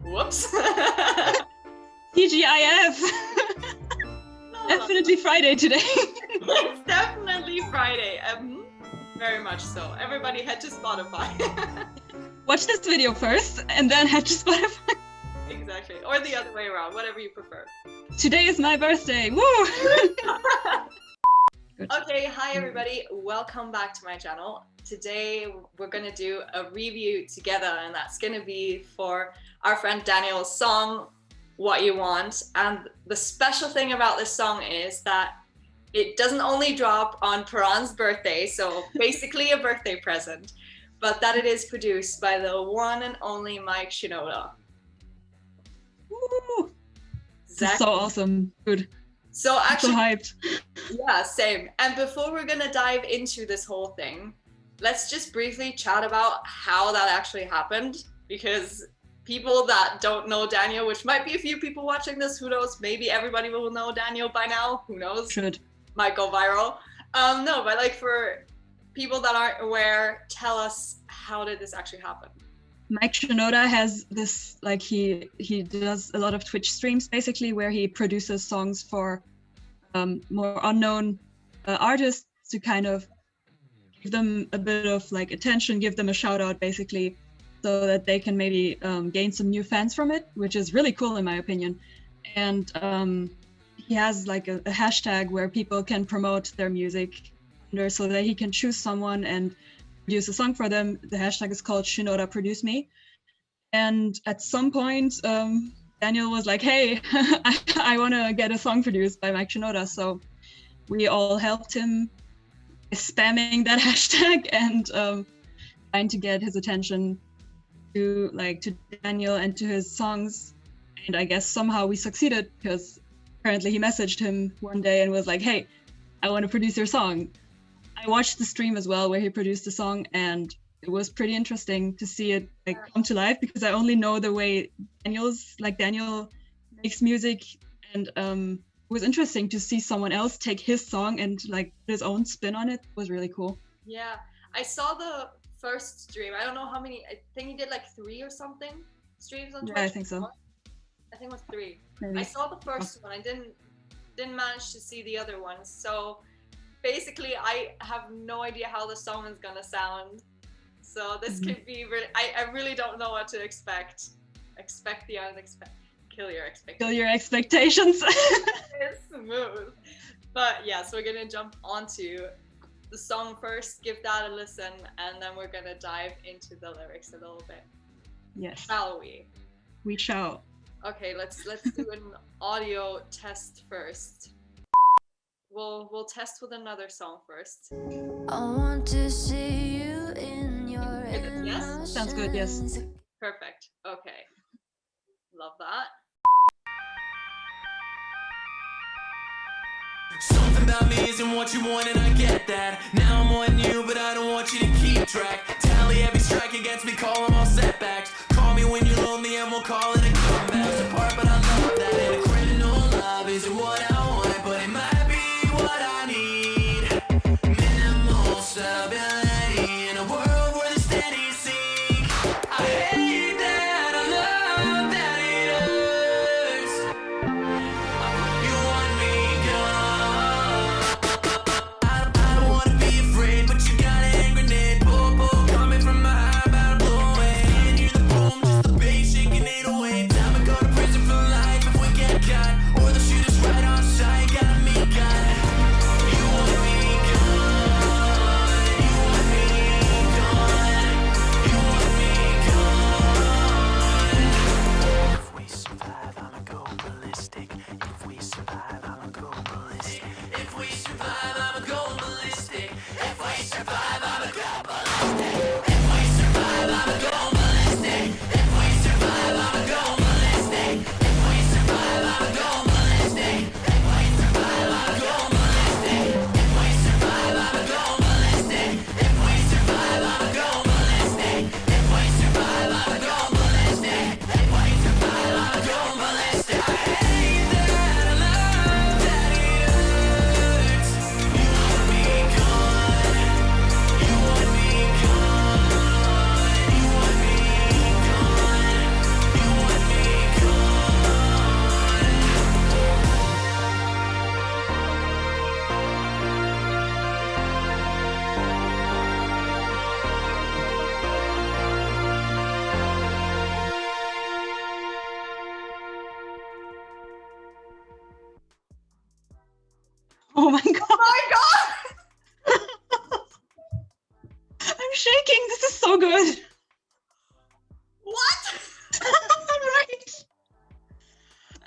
Whoops. TGIF. Definitely Friday today. It's definitely Friday. Very much so. Everybody head to Spotify. Watch this video first and then head to Spotify. Exactly. Or the other way around, whatever you prefer. Today is my birthday. Woo! Okay, hi everybody. Welcome back to my channel. Today we're gonna do a review together, and that's gonna be for our friend Daniel's song, What You Want. And the special thing about this song is that it doesn't only drop on Parand's birthday, so basically a birthday present, but that it is produced by the one and only Mike Shinoda. Woo! This is so awesome. Good. So actually, so hyped. Yeah, same. And before we're gonna dive into this whole thing, let's just briefly chat about how that actually happened, because people that don't know Daniel, which might be a few people watching this, who knows, maybe everybody will know Daniel by now, who knows? Should. Might go viral. No, but like for people that aren't aware, tell us, how did this actually happen? Mike Shinoda has this, like he does a lot of Twitch streams basically where he produces songs for more unknown artists to kind of give them a bit of like attention, give them a shout out basically, so that they can maybe gain some new fans from it, which is really cool in my opinion. And he has like a hashtag where people can promote their music under, so that he can choose someone and produce a song for them. The hashtag is called Shinoda Produce Me. And at some point, Daniel was like, hey, I want to get a song produced by Mike Shinoda. So we all helped him by spamming that hashtag and trying to get his attention to Daniel and to his songs. And I guess somehow we succeeded, because apparently he messaged him one day and was like, hey, I want to produce your song. I watched the stream as well where he produced the song, and it was pretty interesting to see it like come to life, because I only know the way Daniel makes music, and it was interesting to see someone else take his song and like put his own spin on it. It was really cool. Yeah, I saw the first stream. I don't know how many, I think he did like 3 or something streams on Twitch. Yeah, I think so. I think it was 3. Maybe. I saw the first one. I didn't manage to see the other ones. So basically I have no idea how the song is gonna sound. So this could be really, I really don't know what to expect. Expect the unexpected. Kill your expectations. Kill your expectations. It's smooth. But yeah, so we're gonna jump onto the song first, give that a listen, and then we're gonna dive into the lyrics a little bit. Yes. Shall we? We shall. Okay, let's do an audio test first. We'll test with another song first. I want to see you in your Yes? Sounds good, yes. Perfect. Okay. Love that. Something about me isn't what you want, and I get that. Now I'm on you, but I don't want you to keep track. Tally every strike against me, call them all setbacks. Call me when you're lonely and we'll call it a comeback. Apart, but I love that. And a criminal love isn't what I want, but it might be what I need. Minimal stability in a world where the steady sink. I hate that, I love that it hurts. You want me gone. I don't wanna be afraid, but you got a hand grenade. Coming from my high about blowing. Can't hear the boom, just the bass shaking 808. Oh my god. Oh my god! I'm shaking. This is so good. What? Right.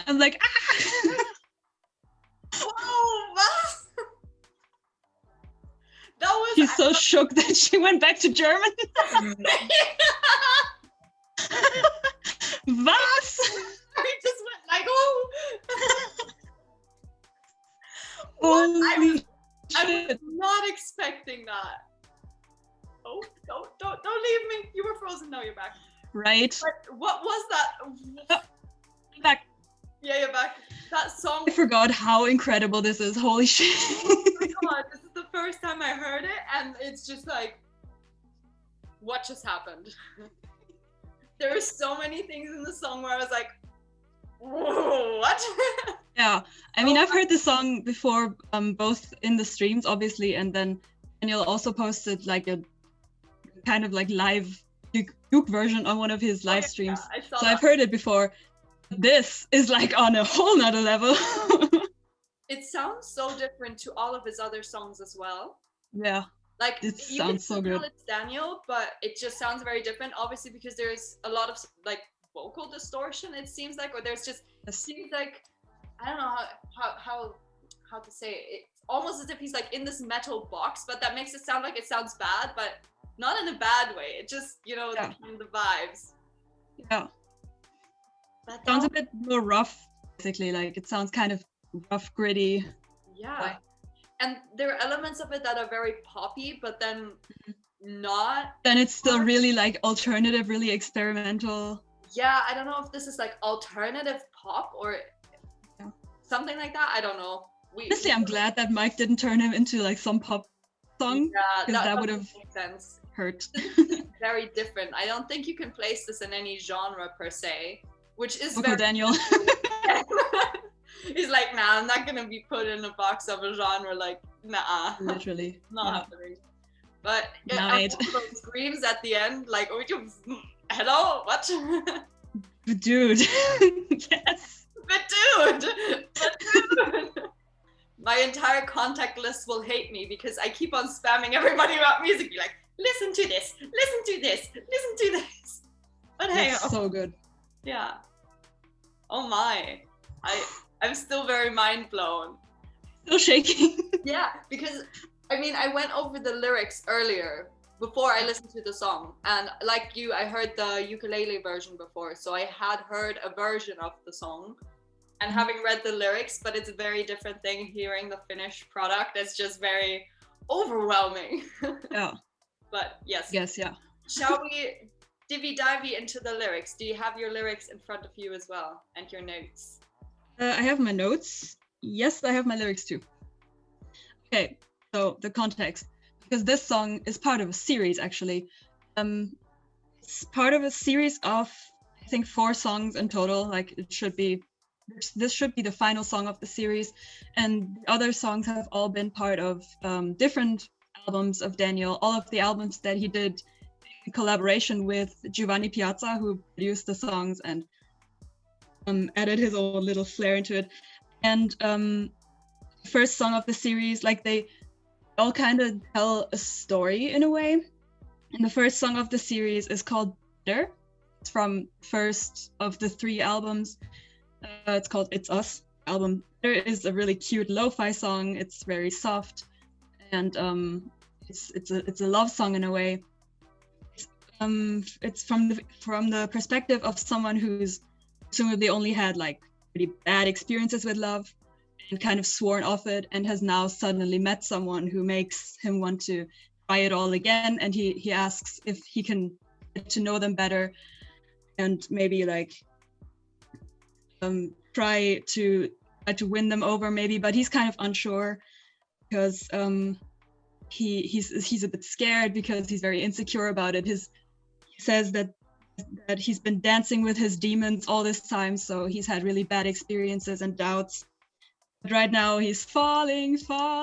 I'm like, ah. Whoa, what? That was. She's so shook that she went back to German. Was? I just went like, oh. Holy I was shit. not expecting that. Oh, don't leave me. You were frozen. No, you're back. Right. But what was that? Back. Yeah, you're back. That song. I forgot how incredible this is. Holy shit. Oh my god, this is the first time I heard it, and it's just like, what just happened? There were so many things in the song where I was like, whoa, what? Yeah, I mean, I've heard the song before, both in the streams, obviously, and then Daniel also posted like a kind of like live Duke version on one of his live streams. Yeah, I saw So that. I've heard it before. This is like on a whole nother level. It sounds so different to all of his other songs as well. Yeah, Like, it you sounds can so tell good. it's Daniel, but it just sounds very different. Obviously, because there's a lot of like vocal distortion. It seems like, or there's just seems like, I don't know how to say it. It's almost as if he's like in this metal box, but that makes it sound like it sounds bad, but not in a bad way. It just, you know, Yeah. the vibes. Yeah, But sounds a that- bit more rough, basically. Like it sounds kind of rough, gritty. yeah. And there are elements of it that are very poppy, but then not. Then it's still really like alternative, really experimental. Yeah, I don't know if this is like alternative pop or Yeah. something like that. I don't know. Honestly, I'm glad that Mike didn't turn him into like some pop song, Yeah, because that would doesn't have make sense. hurt. Very different. I don't think you can place this in any genre per se, which is Coco very. Daniel. He's like, nah, I'm not gonna be put in a box of a genre. Like, nah, Literally. not Yeah. happening. But Night. those screams at the end, like, oh, hello, what? But dude. Yes. But dude. My entire contact list will hate me because I keep on spamming everybody about music. Be like, listen to this, listen to this, listen to this. But hey, It's so good. yeah. Oh my, I'm still very mind blown. Still shaking. Yeah, because I mean, I went over the lyrics earlier before I listened to the song, and like you, I heard the ukulele version before, so I had heard a version of the song. And having read the lyrics, but it's a very different thing hearing the finished product. It's just very overwhelming. Yeah. But yes, Yes, yeah. shall we divvy into the lyrics? Do you have your lyrics in front of you as well and your notes? I have my notes. Yes, I have my lyrics too. Okay, so the context. Because this song is part of a series, actually. It's part of a series of, I think, 4 songs in total. Like, it should be, this should be the final song of the series. And the other songs have all been part of different albums of Daniel. All of the albums that he did in collaboration with Giovanni Piazza, who produced the songs and added his own little flair into it. And first song of the series, like they all kind of tell a story in a way. And the first song of the series is called Better. It's from first of the 3 albums. It's called It's Us album. Better is a really cute lo-fi song. It's very soft, and it's a love song in a way. It's from the perspective of someone who's presumably only had like pretty bad experiences with love and kind of sworn off it, and has now suddenly met someone who makes him want to try it all again. And he asks if he can get to know them better and maybe like try to win them over maybe, but he's kind of unsure because he's a bit scared because he's very insecure about it. He says that he's been dancing with his demons all this time, so he's had really bad experiences and doubts. But right now he's falling for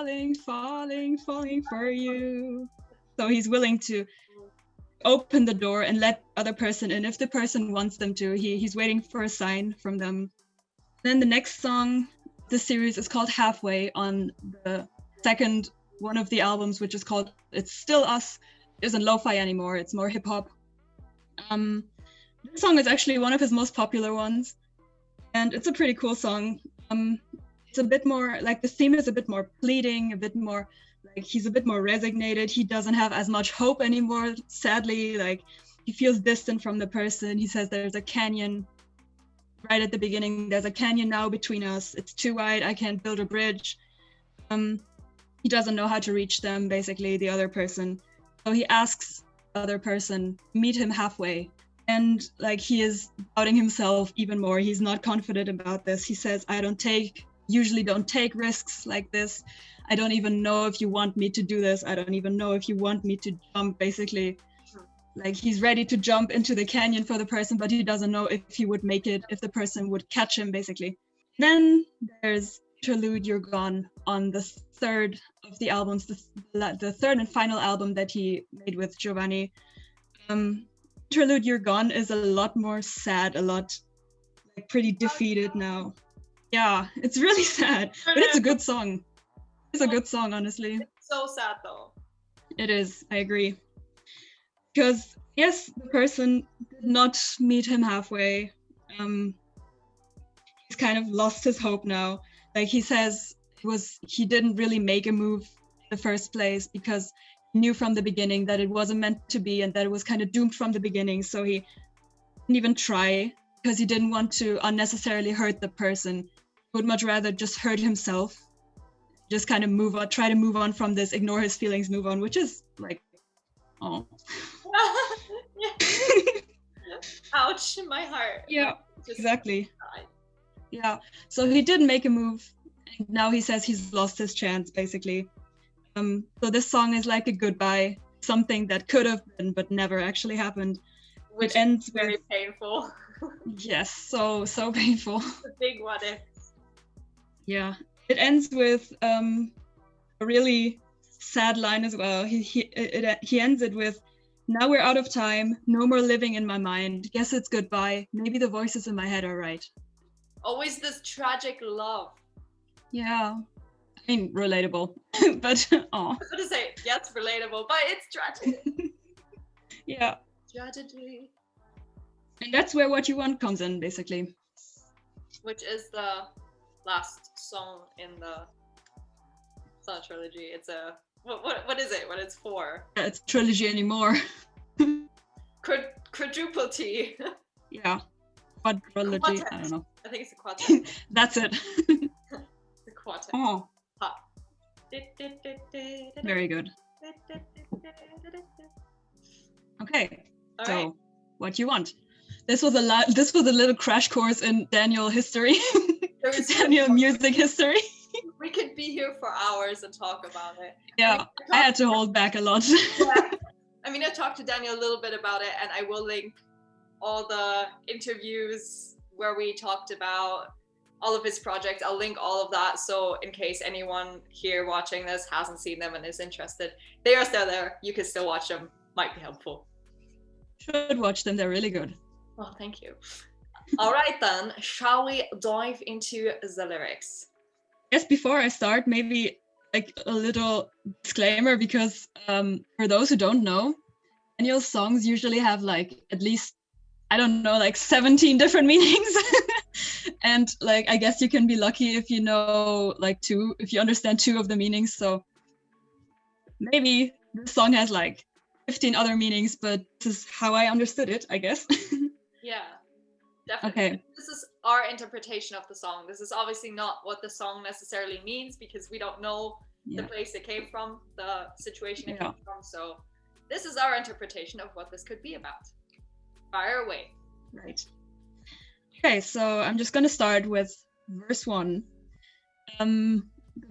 you. So he's willing to open the door and let other person in if the person wants them to. He's waiting for a sign from them. Then the next song this series is called Halfway on the second one of the albums, which is called It's Still Us. It isn't lo-fi anymore, it's more hip-hop. This song is actually one of his most popular ones, and it's a pretty cool song. It's a bit more, like the theme is a bit more pleading, a bit more, like he's a bit more resignated. He doesn't have as much hope anymore, sadly. Like he feels distant from the person. He says there's a canyon right at the beginning. There's a canyon now between us. It's too wide, I can't build a bridge. He doesn't know how to reach them, basically, the other person. So he asks the other person, meet him halfway. And like he is doubting himself even more. He's not confident about this. He says, I usually don't take risks like this. I don't even know if you want me to do this. I don't even know if you want me to jump, basically. Like he's ready to jump into the canyon for the person, but he doesn't know if he would make it, if the person would catch him, basically. Then there's Interlude You're Gone on the third of the albums, the third and final album that he made with Giovanni. Interlude You're Gone is a lot more sad, a lot like pretty defeated now. Yeah, it's really sad, but it's a good song. It's a good song, honestly. It's so sad though. It is, I agree. Because yes, the person did not meet him halfway. He's kind of lost his hope now. Like he says, he didn't really make a move in the first place because he knew from the beginning that it wasn't meant to be and that it was kind of doomed from the beginning. So he didn't even try because he didn't want to unnecessarily hurt the person. He would much rather just hurt himself, just kind of move on, try to move on from this, ignore his feelings, move on, which is like, oh. Ouch, my heart. Yeah, Just exactly. died. Yeah, so he didn't make a move, and now he says he's lost his chance, basically. So this song is like a goodbye, something that could have been but never actually happened. Which It ends is very with, painful. yes, so painful. The big what if. Yeah, it ends with a really sad line as well. He ends it with, now we're out of time, no more living in my mind, guess it's goodbye, maybe the voices in my head are right. Always this tragic love. Yeah, I mean, relatable, but oh. I was gonna say, yeah, it's relatable, but it's tragic. Yeah. Tragedy. And that's where What You Want comes in, basically. Which is the last song in the, it's not a trilogy, it's a, what is it, what it's for? Yeah, it's a trilogy anymore. Quadruple T. Yeah. Quadrilogy, Quartet. I don't know. I think it's a quartet. That's it. The quartet. Oh, Ha. very good. Okay, All so right. What You Want. This was a little crash course in Daniel history, There is- Daniel music history. We could be here for hours and talk about it. Yeah, I had to hold back a lot. Yeah. I mean, I talked to Daniel a little bit about it, and I will link all the interviews where we talked about all of his projects. I'll link all of that, so in case anyone here watching this hasn't seen them and is interested, they are still there. You can still watch them. Might be helpful. Should watch them, they're really good. Oh, thank you. All right then, shall we dive into the lyrics? Yes, before I start, maybe like a little disclaimer, because for those who don't know, Daniel's songs usually have like at least, I don't know, like 17 different meanings. And like, I guess you can be lucky if you know like if you understand 2 of the meanings. So maybe this song has like 15 other meanings, but this is how I understood it, I guess. Yeah, definitely. Okay. This is our interpretation of the song. This is obviously not what the song necessarily means because we don't know the Yeah. place it came from, the situation it Yeah. came from. So this is our interpretation of what this could be about. Fire away. Right. Okay, so I'm just gonna start with verse 1. The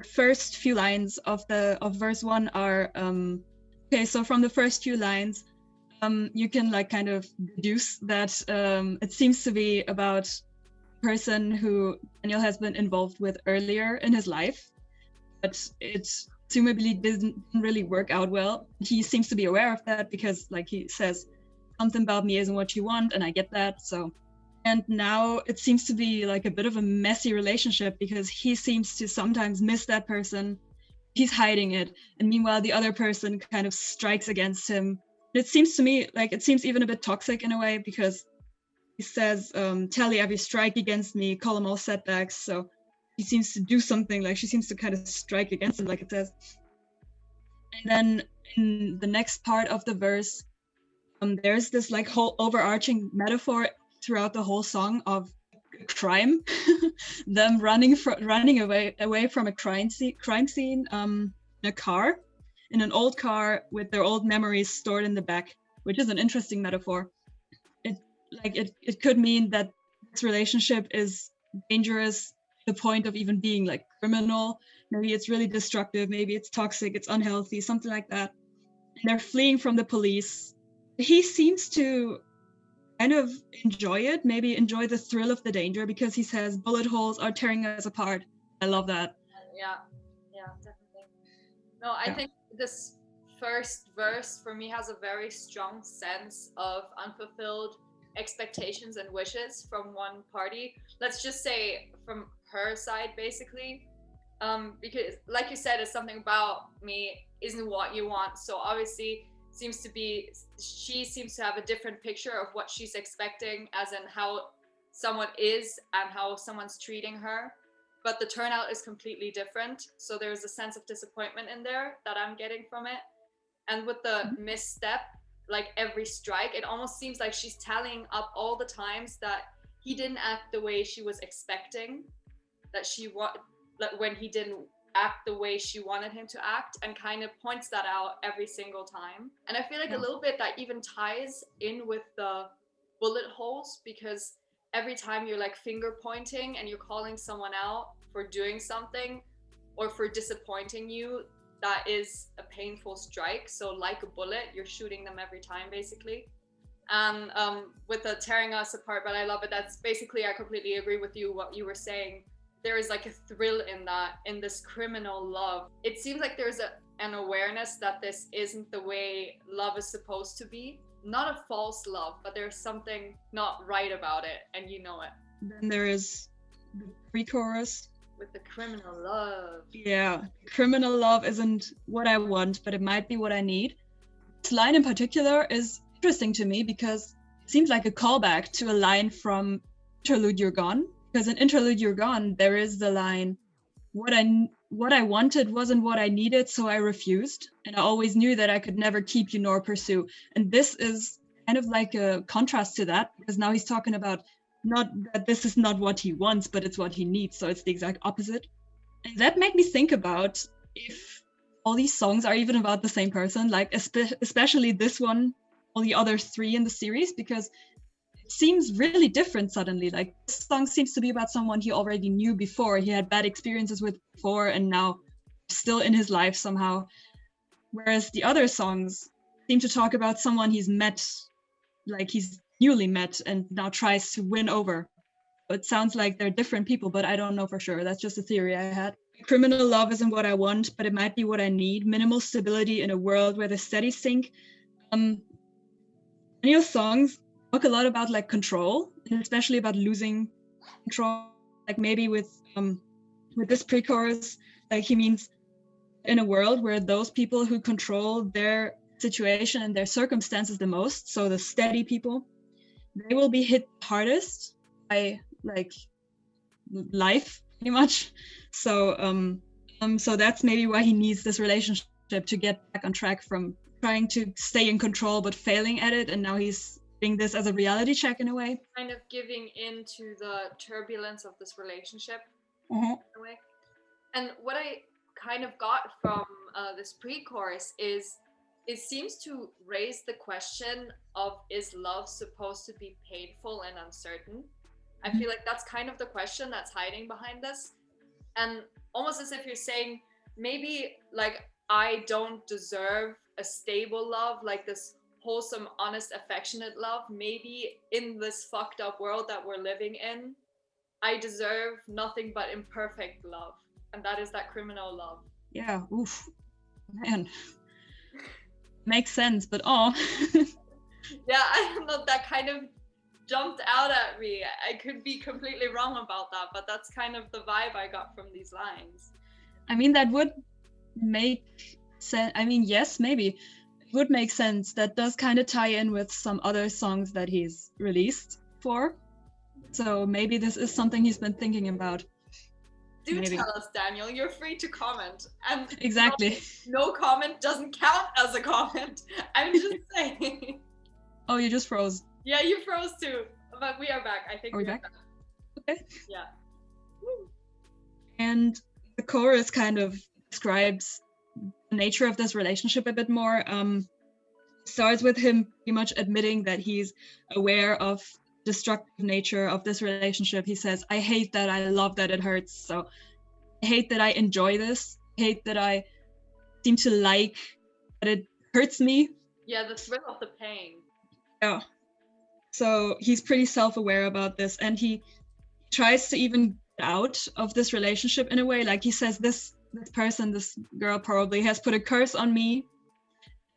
first few lines of verse 1 are okay. So from the first few lines, you can like kind of deduce that it seems to be about a person who Daniel has been involved with earlier in his life, but it presumably didn't really work out well. He seems to be aware of that because, like he says, something about me isn't what you want, and I get that. So And now it seems to be like a bit of a messy relationship because he seems to sometimes miss that person. He's hiding it. And meanwhile, the other person kind of strikes against him. It seems to me like it seems even a bit toxic in a way because he says, Tally, if you strike against me, call them all setbacks. So he seems to do something, like she seems to kind of strike against him, like it says. And then in the next part of the verse, there's this like whole overarching metaphor throughout the whole song of crime, them running away from a crime scene in a car, in an old car with their old memories stored in the back, which is an interesting metaphor. It could mean that this relationship is dangerous to the point of even being like criminal. Maybe it's really destructive, maybe it's toxic, it's unhealthy, something like that. And they're fleeing from the police. He seems to kind of enjoy it, maybe enjoy the thrill of the danger, because he says bullet holes are tearing us apart. I love that. Yeah, definitely. No, I think this first verse for me has a very strong sense of unfulfilled expectations and wishes from one party. Let's just say from her side, basically. Because like you said, it's something about me isn't what you want. So obviously she seems to have a different picture of what she's expecting, as in how someone is and how someone's treating her, but the turnout is completely different. So there's a sense of disappointment in there that I'm getting from it. And with the misstep, like every strike, it almost seems like she's tallying up all the times that he didn't act the way she was expecting, that when he didn't act the way she wanted him to act, and kind of points that out every single time. And I feel like a little bit that even ties in with the bullet holes, because every time you're like finger pointing and you're calling someone out for doing something or for disappointing you, that is a painful strike. So like a bullet, you're shooting them every time, basically. And with the tearing us apart, but I love it. That's basically, I completely agree with you, what you were saying. There is like a thrill in that, in this criminal love. It seems like there's an awareness that this isn't the way love is supposed to be. Not a false love, but there's something not right about it, and you know it. Then there is the pre-chorus. With the criminal love. Yeah, criminal love isn't what I want, but it might be what I need. This line in particular is interesting to me because it seems like a callback to a line from Interlude You're Gone. Because in Interlude You're Gone, there is the line, what I wanted wasn't what I needed, so I refused. And I always knew that I could never keep you nor pursue. And this is kind of like a contrast to that, because now he's talking about not that this is not what he wants, but it's what he needs. So it's the exact opposite. And that made me think about if all these songs are even about the same person, like especially this one, all the other three in the series, because seems really different suddenly. Like this song seems to be about someone he already knew before, he had bad experiences with before, and now still in his life somehow. Whereas the other songs seem to talk about someone he's met, like he's newly met and now tries to win over. It sounds like they're different people, but I don't know for sure. That's just a theory I had. Criminal love isn't what I want, but it might be what I need. Minimal stability in a world where the steady sink. Daniel's songs talk a lot about like control, and especially about losing control. Like maybe with this pre-chorus, like he means in a world where those people who control their situation and their circumstances the most, so the steady people, they will be hit hardest by like life, pretty much. So so that's maybe why he needs this relationship to get back on track from trying to stay in control but failing at it, and now he's doing this as a reality check in a way. Kind of giving into the turbulence of this relationship Mhm. in a way. And what I kind of got from this pre-chorus is it seems to raise the question of, is love supposed to be painful and uncertain? I feel like that's kind of the question that's hiding behind this. And almost as if you're saying, maybe like I don't deserve a stable love, like this wholesome, honest, affectionate love. Maybe in this fucked up world that we're living in, I deserve nothing but imperfect love. And that is that criminal love. Yeah, oof, man. Makes sense, but oh. Yeah, I don't know, that kind of jumped out at me. I could be completely wrong about that, but that's kind of the vibe I got from these lines. I mean, that would make sense. I mean, yes, maybe it would make sense. That does kind of tie in with some other songs that he's released for. So maybe this is something he's been thinking about. Do Maybe. tell us, Daniel. You're free to comment. And Exactly. no comment doesn't count as a comment. I'm just saying. Oh, you just froze. Yeah, you froze too. But we are back. I think Are we back? Okay. Yeah. And the chorus kind of describes the nature of this relationship a bit more. Starts with him pretty much admitting that he's aware of destructive nature of this relationship. He says, I hate that, I love that, it hurts. So I hate that I enjoy this. I hate that I seem to like that it hurts me. Yeah, the thrill of the pain. Yeah. So he's pretty self-aware about this, and he tries to even get out of this relationship in a way. Like he says, this person, this girl probably has put a curse on me,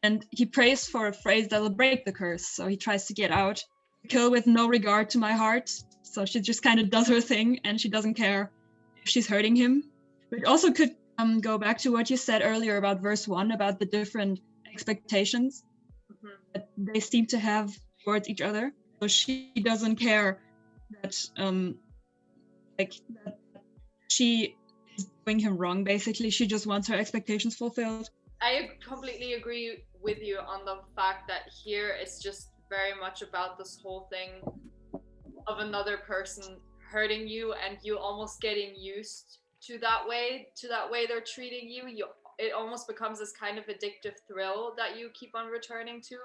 and he prays for a phrase that will break the curse. So he tries to get out, kill with no regard to my heart. So she just kind of does her thing, and she doesn't care if she's hurting him. But also could go back to what you said earlier about verse 1, about the different expectations that they seem to have towards each other. So she doesn't care that that she is doing him wrong, basically. She just wants her expectations fulfilled. I completely agree with you on the fact that here it's just very much about this whole thing of another person hurting you and you almost getting used to that way they're treating you. It almost becomes this kind of addictive thrill that you keep on returning to.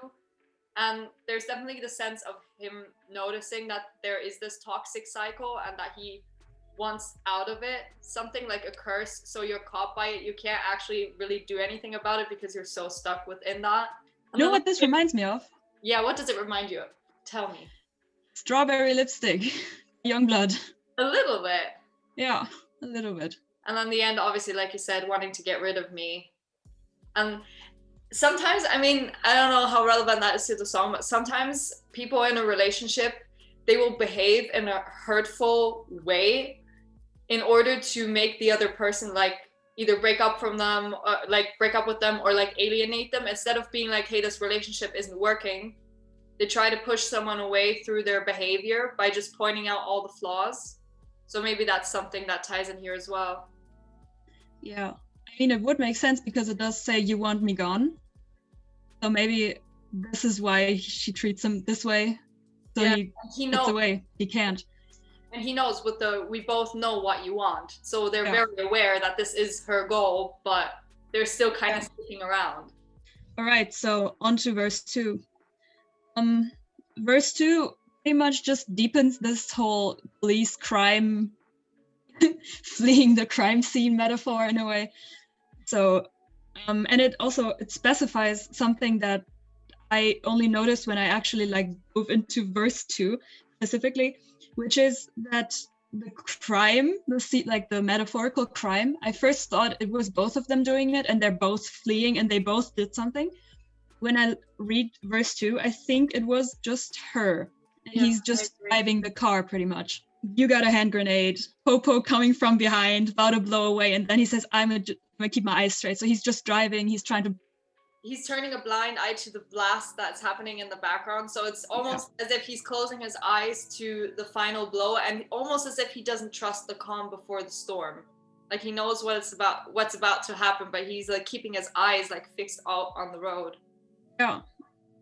And there's definitely the sense of him noticing that there is this toxic cycle and that he wants out of it, something like a curse. So you're caught by it. You can't actually really do anything about it because you're so stuck within that. You know what this reminds me of? Yeah, what does it remind you of? Tell me. Strawberry Lipstick, Youngblood. A little bit. Yeah, a little bit. And then the end, obviously, like you said, wanting to get rid of me. And sometimes, I mean, I don't know how relevant that is to the song, but sometimes people in a relationship, they will behave in a hurtful way in order to make the other person like either break up from them, break up with them, or like alienate them. Instead of being like, hey, this relationship isn't working, they try to push someone away through their behavior by just pointing out all the flaws. So maybe that's something that ties in here as well. Yeah, I mean, it would make sense because it does say you want me gone. So maybe this is why she treats him this way. So yeah, he knows away. He can't. And he knows we both know what you want. So they're very aware that this is her goal, but they're still kind of sticking around. All right, so on to verse 2. Verse 2 pretty much just deepens this whole police crime, fleeing the crime scene metaphor in a way. So, and it specifies something that I only noticed when I actually dove into verse 2 specifically, which is that the crime, the metaphorical crime, I first thought it was both of them doing it and they're both fleeing and they both did something. When I read verse 2, I think it was just her. And he's just driving the car pretty much. You got a hand grenade, Popo coming from behind, about to blow away. And then he says, I'm gonna keep my eyes straight. So he's just driving, he's turning a blind eye to the blast that's happening in the background. So it's almost as if he's closing his eyes to the final blow, and almost as if he doesn't trust the calm before the storm. Like he knows what's about to happen, but he's keeping his eyes fixed out on the road. Yeah.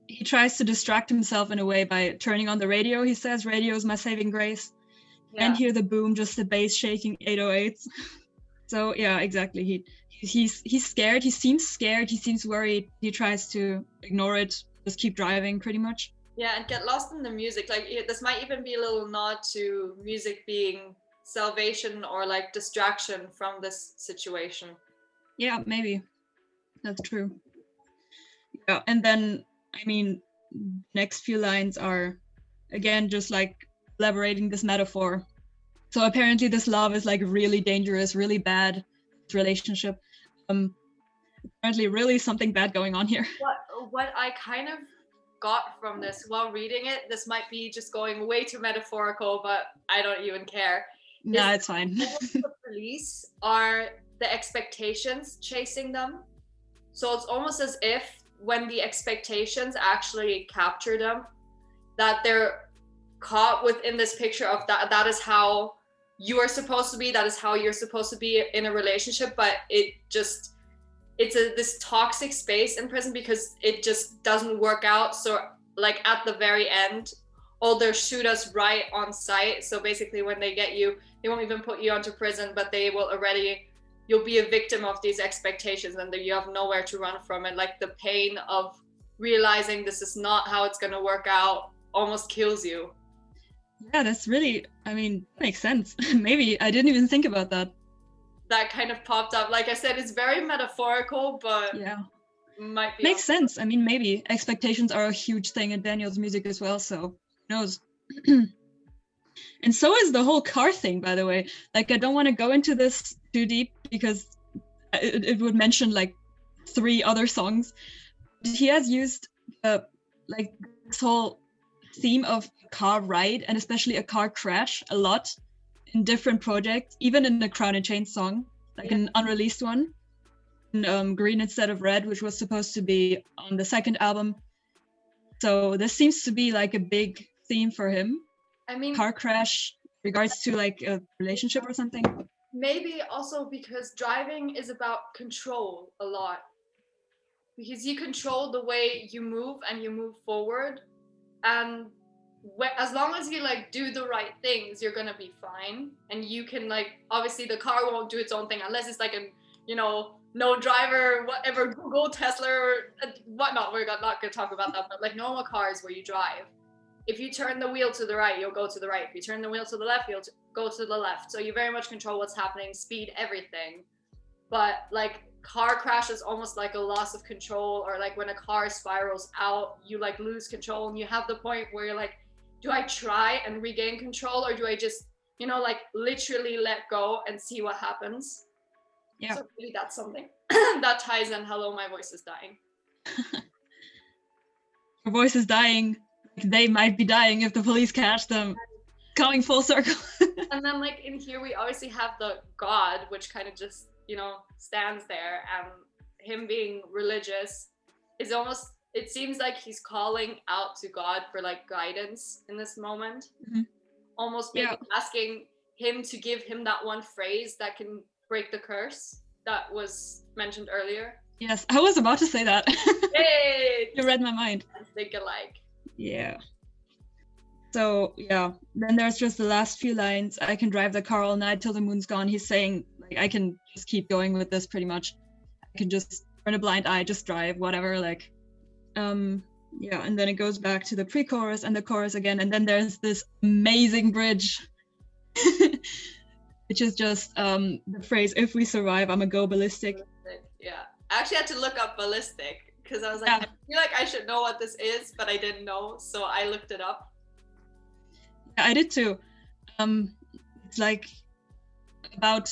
He tries to distract himself in a way by turning on the radio. He says, radio is my saving grace. Yeah. And hear the boom, just the bass shaking 808s. So yeah, exactly. He's scared. He seems scared. He seems worried. He tries to ignore it, just keep driving pretty much. Yeah, and get lost in the music. This might even be a little nod to music being salvation or distraction from this situation. Yeah, maybe. That's true. Yeah, and then, I mean, next few lines are, again, just elaborating this metaphor. So apparently this love is really dangerous, really bad relationship. Apparently really something bad going on here. What I kind of got from this while reading it, this might be just going way too metaphorical, but I don't even care. Nah, it's fine. The police are the expectations chasing them. So it's almost as if when the expectations actually capture them, that they're caught within this picture of that is how you are supposed to be, that is how you're supposed to be in a relationship, but it's this toxic space in prison because it just doesn't work out. So like at the very end, they'll shoot us right on sight. So basically when they get you, they won't even put you onto prison, but they will you'll be a victim of these expectations, and you have nowhere to run from it. Like the pain of realizing this is not how it's going to work out almost kills you. Yeah, that's really, I mean, makes sense. Maybe I didn't even think about that. That kind of popped up. Like I said, it's very metaphorical, but yeah, might be makes sense. I mean, maybe expectations are a huge thing in Daniel's music as well, so who knows. And so is the whole car thing, by the way. Like, I don't want to go into this too deep because it would mention like 3 other songs. He has used like this whole theme of car ride and especially a car crash a lot in different projects, even in the Crown and Chains song, like an unreleased one, in, Green Instead of Red, which was supposed to be on the 2nd album. So this seems to be like a big theme for him. I mean, car crash regards to like a relationship or something. Maybe also because driving is about control a lot, because you control the way you move and you move forward, and as long as you like do the right things, you're gonna be fine. And you can like, obviously the car won't do its own thing unless it's like a, no driver, whatever, Google, Tesla, or whatnot. We're not gonna talk about that, but like normal cars where you drive, if you turn the wheel to the right, you'll go to the right. If you turn the wheel to the left, you'll go to the left. So you very much control what's happening, speed, everything. But like car crash is almost like a loss of control, or like when a car spirals out, you like lose control, and you have the point where you're like, do I try and regain control, or do I just, like literally let go and see what happens? Yeah. So really that's something that ties in Hello, My Voice is Dying. Your voice is dying. They might be dying if the police catch them. Coming full circle. And then like in here we obviously have the God, which kind of just stands there, and him being religious is almost, it seems like he's calling out to God for like guidance in this moment. Mm-hmm. Almost maybe asking him to give him that one phrase that can break the curse that was mentioned earlier. Yes, I was about to say that. Hey! You read my mind. Think alike. Yeah. So yeah, then there's just the last few lines. I can drive the car all night till the moon's gone. He's saying like, I can just keep going with this pretty much. I can just turn a blind eye, just drive, whatever. Like, yeah. And then it goes back to the pre-chorus and the chorus again. And then there's this amazing bridge, which is just the phrase, "If we survive, I'ma go ballistic." Yeah, I actually had to look up ballistic because I was like, I feel like I should know what this is, but I didn't know, so I looked it up. Yeah, I did too. It's like about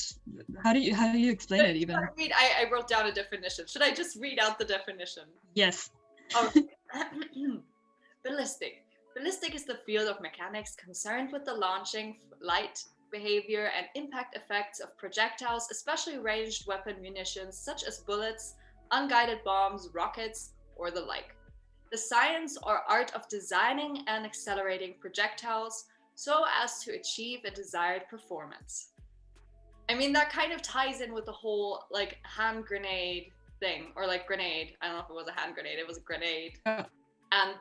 how do you explain it even? I wrote down a definition. Should I just read out the definition? Yes. Okay. Ballistic. Ballistic is the field of mechanics concerned with the launching, flight, behavior, and impact effects of projectiles, especially ranged weapon munitions such as bullets, unguided bombs, rockets, or the like. The science or art of designing and accelerating projectiles so as to achieve a desired performance. I mean, that kind of ties in with the whole like hand grenade thing, or like grenade. I don't know if it was a hand grenade, it was a grenade. And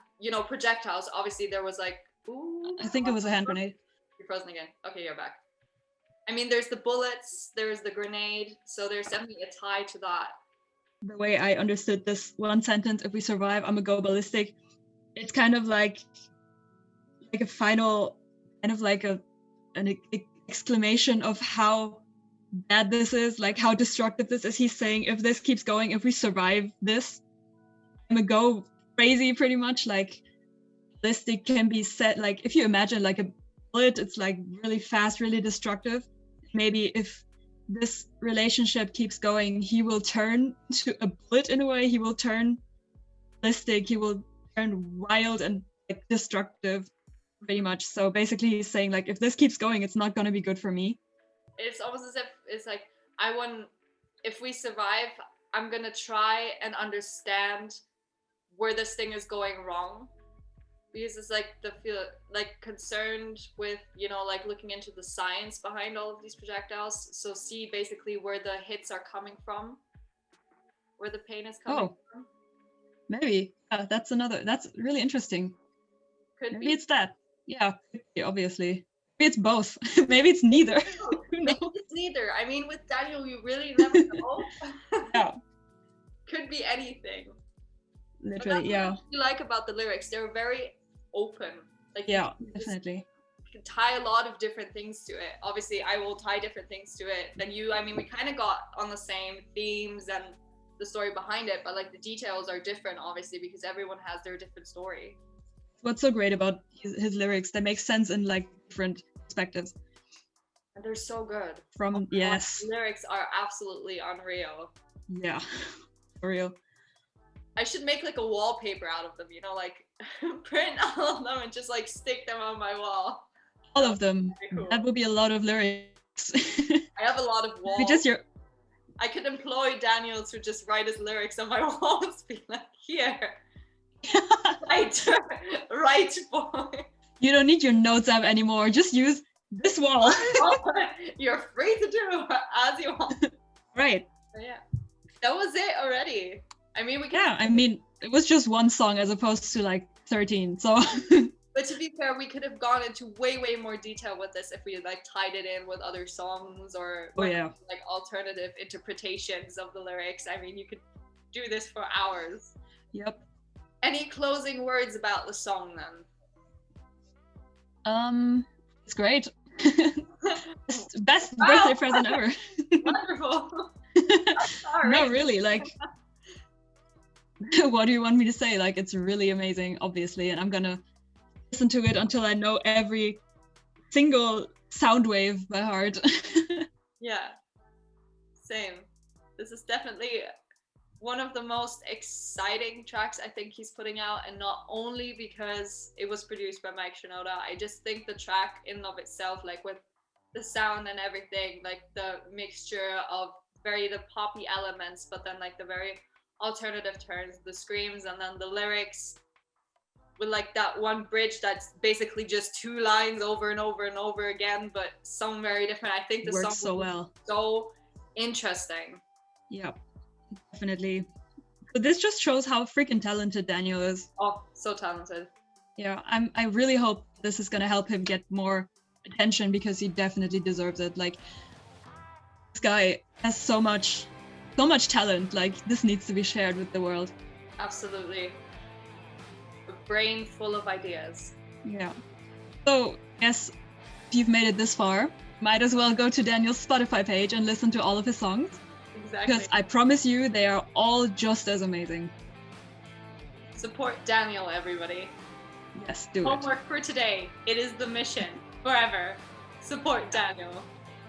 projectiles, obviously there was like, ooh. I think it was a hand grenade. You're frozen again. Okay, you're back. I mean, there's the bullets, there's the grenade, so there's definitely a tie to that. The way I understood this one sentence, "If we survive, I'ma go ballistic," it's kind of like a final, kind of like an exclamation of how bad this is, like how destructive this is. He's saying, if this keeps going, if we survive this, I'm gonna go crazy, pretty much. Like, ballistic can be set, like if you imagine like a bullet, it's like really fast, really destructive. Maybe if this relationship keeps going, he will turn to a bullet in a way. He will turn ballistic. He will turn wild and like destructive, pretty much. So basically, he's saying like, if this keeps going, it's not gonna be good for me. It's almost as if it's like, if we survive, I'm gonna try and understand where this thing is going wrong, because it's like the feel like concerned with, you know, like looking into the science behind all of these projectiles. So see basically where the hits are coming from, where the pain is coming from. Maybe. Yeah, that's really interesting. Maybe it's that. Yeah, could be, obviously. Maybe it's both. Maybe it's neither. Who knows? Maybe it's neither. I mean, with Daniel, you really never know. Yeah. Could be anything. Literally, yeah. What you like about the lyrics, they're very open. Like, yeah, definitely. You can tie a lot of different things to it. Obviously, I will tie different things to it than you. I mean, we kind of got on the same themes and the story behind it, but like the details are different, obviously, because everyone has their different story. What's so great about his lyrics? They make sense in like different perspectives. And they're so good. Yes. The lyrics are absolutely unreal. Yeah, for real. I should make like a wallpaper out of them, you know, like print all of them and just like stick them on my wall. All of them. Cool. That would be a lot of lyrics. I have a lot of walls. I could employ Daniel to just write his lyrics on my walls, be like, here, write boy. You don't need your notes app anymore. Just use this wall. You're free to do as you want. Right. So, yeah, that was it already. I mean, it was just one song as opposed to like 13. So. But to be fair, we could have gone into way more detail with this if we had like tied it in with other songs or like alternative interpretations of the lyrics. I mean, you could do this for hours. Yep. Any closing words about the song then? It's great. Best birthday present ever. Wonderful. No, really, like. What do you want me to say? Like, it's really amazing, obviously, and I'm gonna listen to it until I know every single sound wave by heart. Yeah, same. This is definitely one of the most exciting tracks I think he's putting out, and not only because it was produced by Mike Shinoda. I just think the track in and of itself, like with the sound and everything, like the mixture of the poppy elements, but then like the very alternative turns, the screams, and then the lyrics with like that one bridge that's basically just two lines over and over and over again, but sung very different. I think the works song so well. So interesting. Yeah, definitely. But this just shows how freaking talented Daniel is. Oh, so talented. Yeah, I really hope this is gonna help him get more attention, because he definitely deserves it. Like, this guy has so much talent. Like, this needs to be shared with the world. Absolutely. A brain full of ideas. Yeah. So, yes, if you've made it this far, might as well go to Daniel's Spotify page and listen to all of his songs. Exactly. Because I promise you, they are all just as amazing. Support Daniel, everybody. Yes, do Homework for today. It is the mission. Forever. Support Daniel.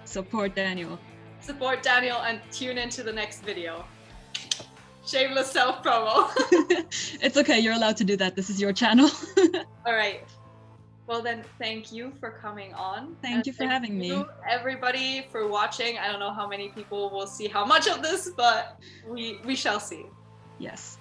Support Daniel. Support Daniel and tune into the next video. Shameless self-promo. It's okay, you're allowed to do that. This is your channel. All right. Well then, thank you for coming on. Thank you for having me. Thank you, everybody, for watching. I don't know how many people will see how much of this, but we shall see. Yes.